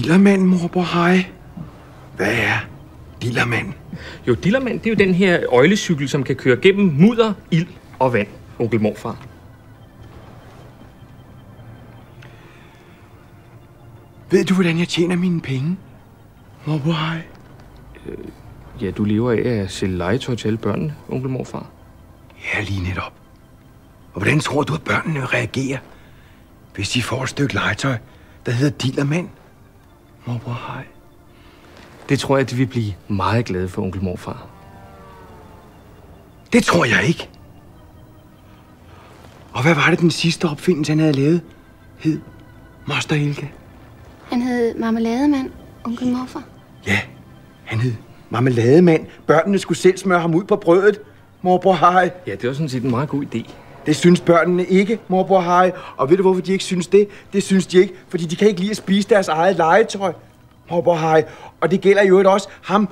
Dillermanden, morbror Harry? Hvad er Dillermanden? Jo, Dillermand, det er jo den her øjlecykel, som kan køre gennem mudder, ild og vand, onkel morfar. Ved du, hvordan jeg tjener mine penge, morbror Harry? Ja, du lever af at sælge legetøj til alle børnene, onkel morfar. Ja, lige netop. Og hvordan tror du, at børnene vil reagere, hvis de får et stykke legetøj, der hedder Dillermand, morbror Harry? Det tror jeg, at de vil blive meget glade for, onkel morfar. Det tror jeg ikke. Og hvad var det, den sidste opfindelse, han havde lavet, hed Moster Helga? Han hed Marmelademand, onkel morfar. Ja, han hed Marmelademand. Børnene skulle selv smøre ham ud på brødet, morbror Harry. Ja, det var sådan set en meget god idé. Det synes børnene ikke, morbror Harry. Og ved du, hvorfor de ikke synes det? Det synes de ikke, fordi de kan ikke lide at spise deres eget legetøj, morbror Harry. Og det gælder jo også ham.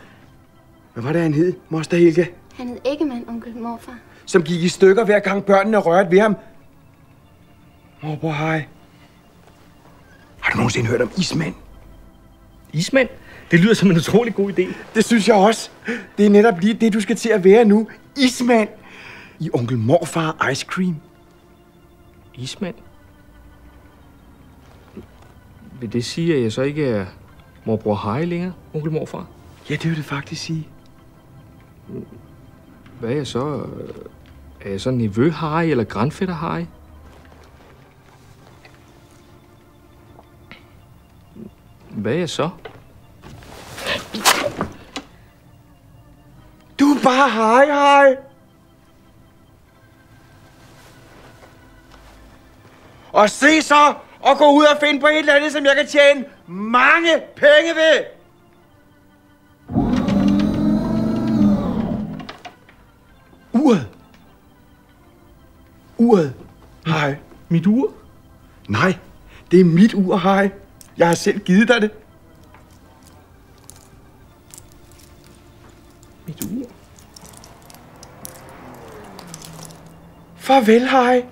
Hvad var det, han hed, Moster Helga? Han hed Æggemand, onkel morfar. Som gik i stykker, hver gang børnene rørte ved ham. Morbror Harry. Har du nogensinde hørt om Ismand? Ismand? Det lyder som en utrolig god idé. Det synes jeg også. Det er netop lige det, du skal til at være nu. Ismand. I onkel morfar Ice Cream. Ismand? Vil det sige, at jeg så ikke er morbror Harry længere, onkel morfar? Ja, det vil det faktisk sige. Hvad er jeg så? Er jeg så nevø Harry eller grandfætter Harry? Hvad er jeg så? Du er bare Harry. Og se så, og gå ud og finde på et eller andet, som jeg kan tjene mange penge ved. Uret, Harry. Mit ur? Nej, det er mit ur, Harry. Jeg har selv givet dig det. Mit ur? Farvel, Harry.